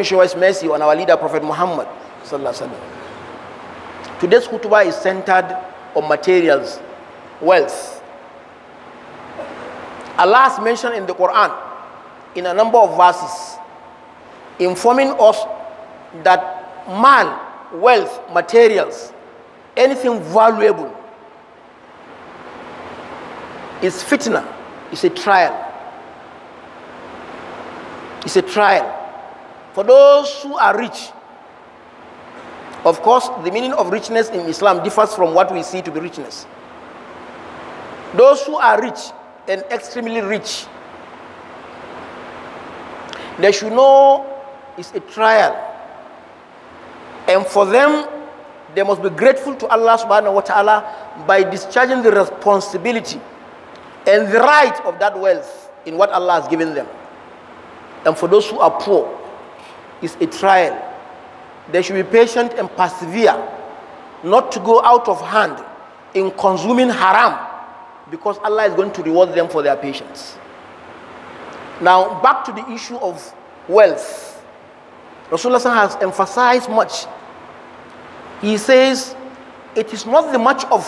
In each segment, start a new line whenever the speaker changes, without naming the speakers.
show us mercy on our leader, Prophet Muhammad. Today's khutbah is centered on materials, wealth. Allah has mentioned in the Quran, in a number of verses, informing us that man, wealth, materials, anything valuable is fitna, it's a trial. It's a trial. For those who are rich, of course, the meaning of richness in Islam differs from what we see to be richness. Those who are rich and extremely rich, they should know it's a trial. And for them, they must be grateful to Allah subhanahu wa ta'ala by discharging the responsibility and the right of that wealth in what Allah has given them. And for those who are poor, it's a trial. They should be patient and persevere, not to go out of hand in consuming haram, because Allah is going to reward them for their patience. Now, back to the issue of wealth. Rasulullah has emphasized much. He says, it is not the much of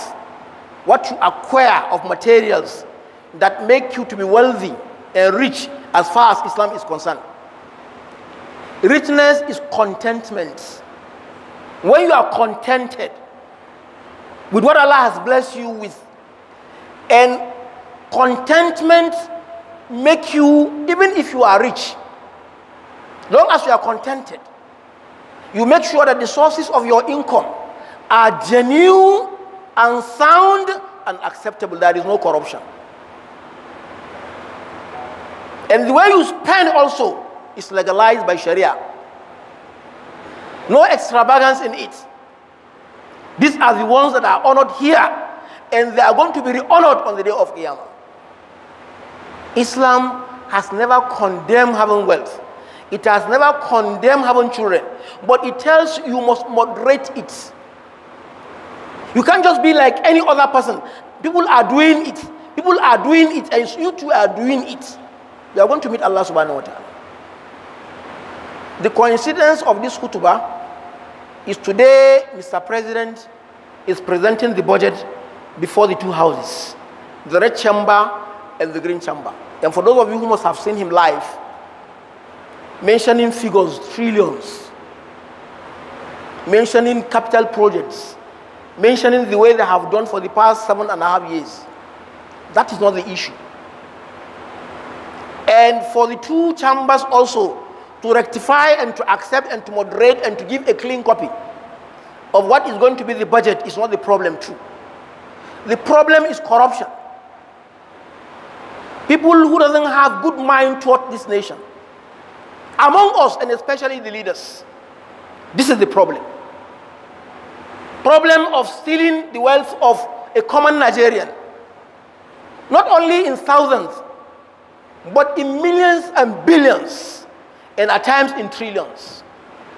what you acquire of materials that make you to be wealthy and rich as far as Islam is concerned. Richness is contentment. When you are contented with what Allah has blessed you with, and contentment make you, even if you are rich, long as you are contented, you make sure that the sources of your income are genuine and sound and acceptable. There is no corruption. And the way you spend also is legalized by Sharia. No extravagance in it. These are the ones that are honored here, and they are going to be re-honored on the day of Qiyamah. Islam has never condemned having wealth. It has never condemned having children. But it tells you must moderate it. You can't just be like any other person. People are doing it. People are doing it, and you too are doing it. You are going to meet Allah subhanahu wa ta'ala. The coincidence of this khutbah is today Mr. President is presenting the budget before the two houses, the red chamber and the green chamber. And for those of you who must have seen him live, mentioning figures, trillions, mentioning capital projects, mentioning the way they have done for the past 7.5 years. That is not the issue. And for the two chambers also to rectify and to accept and to moderate and to give a clean copy of what is going to be the budget is not the problem too. The problem is corruption. People who doesn't have good mind toward this nation, among us and especially the leaders. This is the problem. Problem of stealing the wealth of a common Nigerian. Not only in thousands, but in millions and billions, and at times in trillions.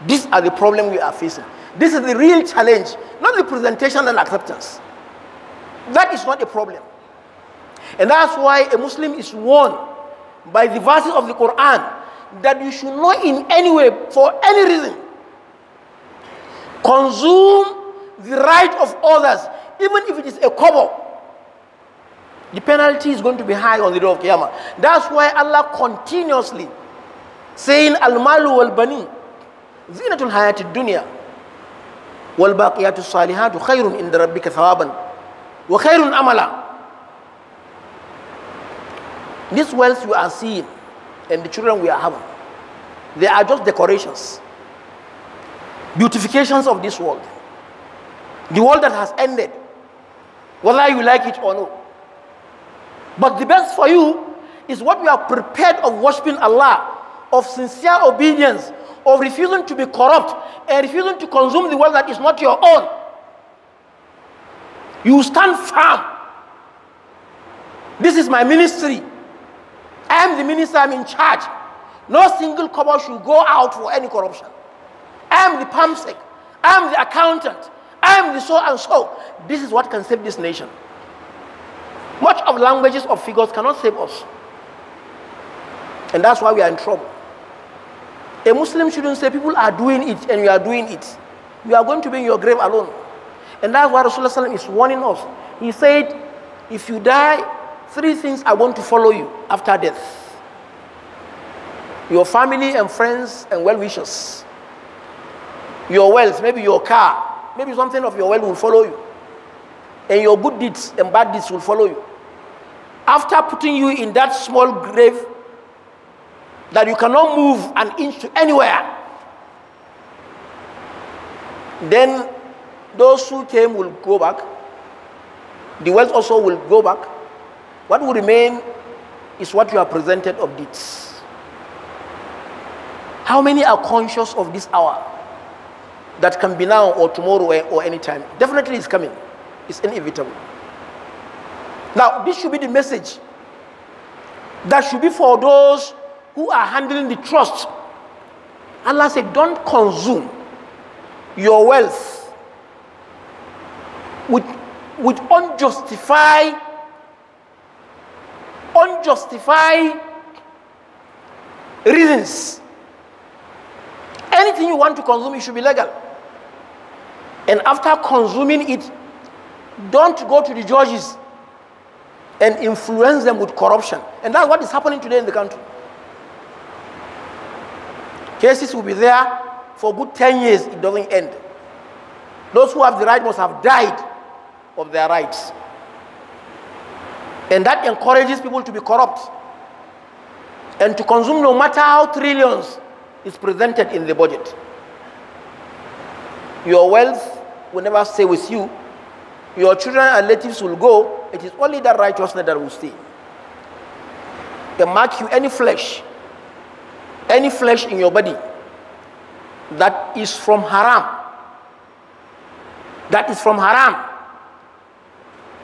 These are the problems we are facing. This is the real challenge, not the presentation and acceptance. That is not a problem. And that's why a Muslim is warned by the verses of the Quran that you should not in any way, for any reason, consume the right of others, even if it is a kobo. The penalty is going to be high on the day of Qiyamah. That's why Allah continuously saying, Al-malu wal-bani, zinatul hayati dunya, wal-baqiyatu salihatu khayrun inda rabbika thawaban, wa khayrun amala. This wealth you are seeing, and the children we are having, they are just decorations, beautifications of this world. The world that has ended, whether you like it or not. But the best for you is what we are prepared of worshiping Allah, of sincere obedience, of refusing to be corrupt, and refusing to consume the wealth that is not your own. You stand firm. This is my ministry. I am the minister, I am in charge. No single kobo should go out for any corruption. I am the PAMSEC. I am the accountant. I am the so and so. This is what can save this nation. Much of languages of figures cannot save us. And that's why we are in trouble. A Muslim shouldn't say people are doing it and you are doing it. You are going to be in your grave alone. And that's why Rasulullah is warning us. He said, if you die, 3 things are going to follow you after death. Your family and friends and well-wishers. Your wealth, maybe your car, maybe something of your wealth will follow you. And your good deeds and bad deeds will follow you. After putting you in that small grave that you cannot move an inch to anywhere, then those who came will go back. The wealth also will go back. What will remain is what you are presented of deeds. How many are conscious of this hour that can be now or tomorrow or any time? Definitely it's coming. It's inevitable. Now, this should be the message that should be for those who are handling the trust. Allah said, don't consume your wealth with unjustified reasons. Anything you want to consume, it should be legal. And after consuming it, don't go to the judges and influence them with corruption. And that's what is happening today in the country. Cases will be there for a good 10 years, it doesn't end. Those who have the right must have died of their rights. And that encourages people to be corrupt and to consume no matter how trillions is presented in the budget. Your wealth will never stay with you. Your children and relatives will go. It is only that righteousness that will stay. They mark you any flesh in your body that is from haram.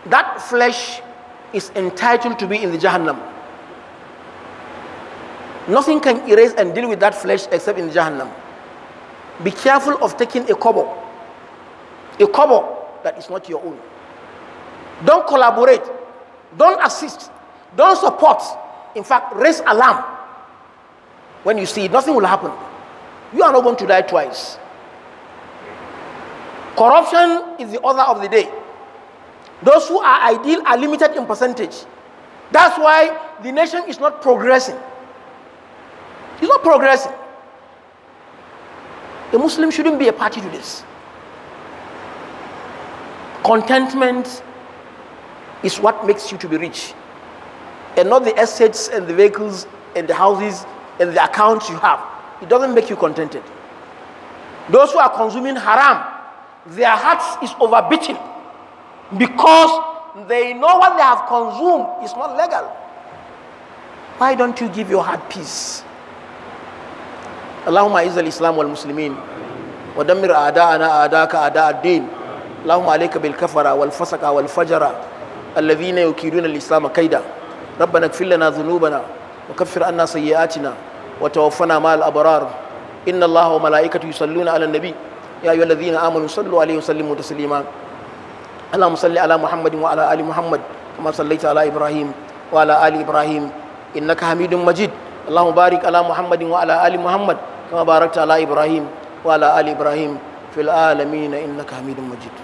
That flesh is entitled to be in the Jahannam. Nothing can erase and deal with that flesh except in the Jahannam. Be careful of taking a kobo that is not your own. Don't collaborate, don't assist, don't support. In fact, raise alarm. When you see it, nothing will happen. You are not going to die twice. Corruption is the order of the day. Those who are ideal are limited in percentage. That's why the nation is not progressing. It's not progressing. A Muslim shouldn't be a party to this. Contentment is what makes you to be rich, and not the assets and the vehicles and the houses and the accounts you have. It doesn't make you contented. Those who are consuming haram, their hearts is overbeaten because they know what they have consumed is not legal. Why don't you give your heart peace? Allahumma izz al-Islam wal Muslimin wa dammir a'da'ana a'da'aka a'da'ad-din. Allahumma alayka bil kafara wal fasaka wal fajara alladhina yukiduna al-Islam kaida. Rabbana ighfir lana dhunubana wa kaffir anna sayyi'atina wa tawaffana ma'al abrar. Inna Allaha wa malaikatahu yusalluna 'alan nabi ya ayyuhalladhina amanu sallu 'alayhi wa sallimu taslima. Allahumma salli ala Muhammadin wa ala ali Muhammad kama sallaita ala Ibrahim wa ala ali Ibrahim innaka Hamidum Majid. Allahumma barik ala Muhammadin wa ala ali Muhammad kama barakta ala Ibrahim wa ala ali Ibrahim fil alamin innaka Hamidum Majid.